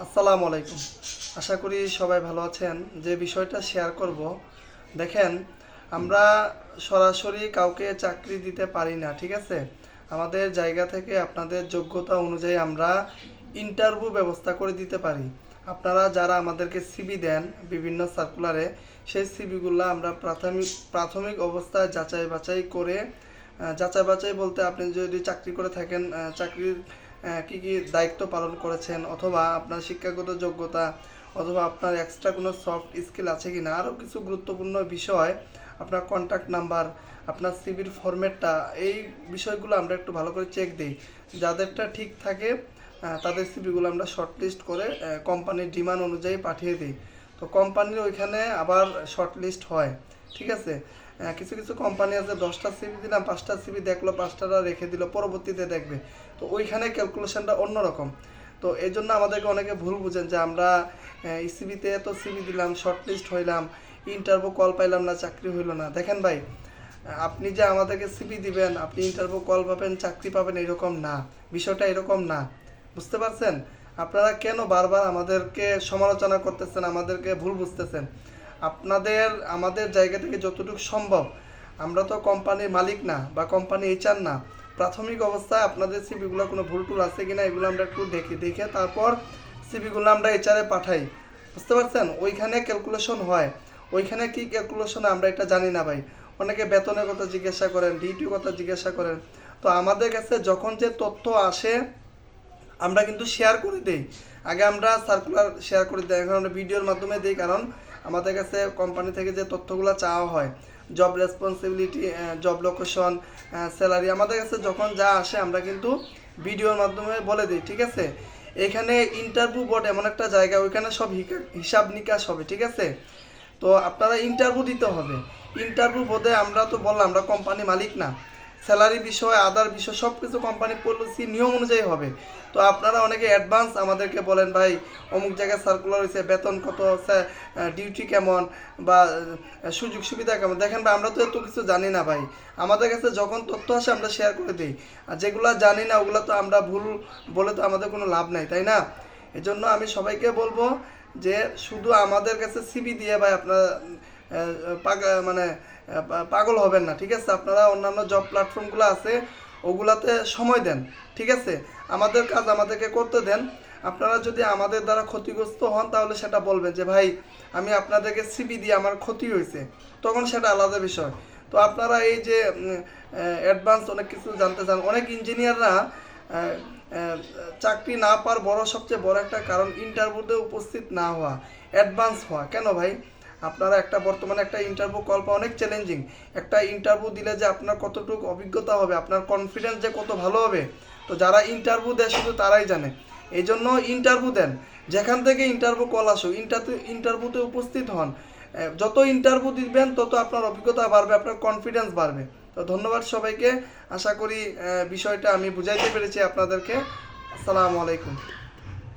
আসসালামু আলাইকুম। আশা করি সবাই ভালো আছেন। যে বিষয়টা শেয়ার করব, দেখেন, আমরা সরাসরি কাউকে চাকরি দিতে পারি না, ঠিক আছে? আমাদের জায়গা থেকে আপনাদের যোগ্যতা অনুযায়ী আমরা ইন্টারভিউ ব্যবস্থা করে দিতে পারি। আপনারা যারা আমাদেরকে সিভি দেন বিভিন্ন সার্কুলারে, সেই সিভিগুলো আমরা প্রাথমিক অবস্থায় যাচাই বাছাই করে, যাচাই বাছাই বলতে আপনি যদি চাকরি করে থাকেন, চাকরির কি কি দায়িত্ব পালন করেছেন, অথবা আপনার শিক্ষাগত যোগ্যতা, অথবা আপনার এক্সট্রা কোনো সফট স্কিল আছে কি না, আরও কিছু গুরুত্বপূর্ণ বিষয়, আপনার কন্ট্যাক্ট নাম্বার, আপনার সিভির ফরম্যাটটা, এই বিষয়গুলো আমরা একটু ভালো করে চেক দিই। যাদেরটা ঠিক থাকে তাদের সিভিগুলো আমরা শর্টলিস্ট করে কোম্পানির ডিমান্ড অনুযায়ী পাঠিয়ে দিই। তো কোম্পানির ওইখানে আবার শর্টলিস্ট হয়, ঠিক আছে? কিছু কিছু কোম্পানি আছে 10টা সিভি দিলাম, 5টা সিভি দেখলো, 5টা রেখে দিল, পরবর্তীতে দেখবে। তো ওইখানে ক্যালকুলেশনটা অন্যরকম। তো এই জন্য আমাদেরকে অনেকে ভুল বুঝেন যে আমরা ইসিবিতে এত সিভি দিলাম, শর্টলিস্ট হইলাম, ইন্টারভিউ কল পাইলাম না, চাকরি হইলো না। দেখেন ভাই, আপনি যে আমাদেরকে সিভি দিবেন, আপনি ইন্টারভিউ কল পাবেন, চাকরি পাবেন, এরকম না। বিষয়টা এরকম না, বুঝতে পারছেন? আপনারা কেন বারবার আমাদেরকে সমালোচনা করতেছেন, আমাদেরকে ভুল বুঝতেছেন? আমাদের জায়গা থেকে যতটুকু সম্ভব, আমরা তো কোম্পানির মালিক না বা কোম্পানি এইচআর না। প্রাথমিক অবস্থায় আপনাদের সিভিগুলো কোনো ভুল টুল আছে কিনা এগুলো আমরা একটু দেখে তারপর সিভিগুলো আমরা এইচআরে পাঠাই, বুঝতে পারছেন? ওইখানে ক্যালকুলেশন হয়। ওইখানে কি ক্যালকুলেশন আমরা এটা জানি না ভাই। অনেকে বেতনের কথা জিজ্ঞাসা করেন, ডিউটির কথা জিজ্ঞাসা করেন। তো আমাদের কাছে যখন যে তথ্য আসে আমরা কিন্তু শেয়ার করে দিই। আগে আমরা সার্কুলার শেয়ার করে দিই, এখন আমরা ভিডিওর মাধ্যমে দিই, কারণ আমাদের কাছে কোম্পানি থেকে যে তথ্যগুলো চাওয়া হয়, job responsibility, job location, salary, আমাদের কাছে যখন যা আসে আমরা কিন্তু ভিডিওর মাধ্যমে বলে দিই, ঠিক আছে? এখানে ইন্টারভিউ বোর্ড এমন একটা জায়গা, ওইখানে সব হিসাব নিকাশ হবে, ঠিক আছে? তো আপনারা ইন্টারভিউ দিতে হবে। ইন্টারভিউ বোর্ডে আমরা তো বললাম আমরা কোম্পানি মালিক না। স্যালারি বিষয়, আদার বিষয়, সব কিছু কোম্পানি পলিসি নিয়ম অনুযায়ী হবে। তো আপনারা অনেকে অ্যাডভান্স আমাদেরকে বলেন, ভাই অমুক জায়গায় সার্কুলার হয়েছে, বেতন কত, ডিউটি কেমন, বা সুযোগ সুবিধা কেমন। দেখেন ভাই, আমরা তো এত কিছু জানি না ভাই। আমাদের কাছে যখন তথ্য আসে আমরা শেয়ার করে দিই, আর যেগুলো জানি না ওগুলো তো আমরা ভুল বলে তো আমাদের কোনো লাভ নাই, তাই না? এজন্য আমি সবাইকে বলবো যে শুধু আমাদের কাছে সিভি দিয়ে ভাই আপনারা মানে পাগল হবেন না, ঠিক আছে? আপনারা অন্যান্য জব প্ল্যাটফর্মগুলো আছে ওগুলাতে সময় দেন, ঠিক আছে? আমাদের কাজ আমাদেরকে করতে দেন। আপনারা যদি আমাদের দ্বারা ক্ষতিগ্রস্ত হন তাহলে সেটা বলবেন যে ভাই আমি আপনাদেরকে সিভি দিয়ে আমার ক্ষতি হয়েছে, তখন সেটা আলাদা বিষয়। তো আপনারা এই যে অ্যাডভান্স অনেক কিছু জানতে চান, অনেক ইঞ্জিনিয়াররা চাকরি না পাওয়ার সবচেয়ে বড় একটা কারণ ইন্টারভিউতে উপস্থিত না হওয়া, অ্যাডভান্স হওয়া। কেন ভাই? আপনারা বর্তমানে একটা ইন্টারভিউ কল পাওয়া অনেক চ্যালেঞ্জিং। একটা ইন্টারভিউ দিলে যে আপনার কতটুকু অভিজ্ঞতা হবে, আপনার কনফিডেন্স যে কত ভালো হবে, তো যারা ইন্টারভিউ দেয় শুধু তারাই জানে। এই জন্য ইন্টারভিউ দেন, যেখান থেকে ইন্টারভিউ কল আসুক ইন্টারভিউতে উপস্থিত হন। যত ইন্টারভিউ দিবেন তত আপনার অভিজ্ঞতা বাড়বে, আপনার কনফিডেন্স বাড়বে। তো ধন্যবাদ সবাইকে। আশা করি বিষয়টা আমি বুঝাইতে পেরেছি আপনাদেরকে। আসসালামু আলাইকুম।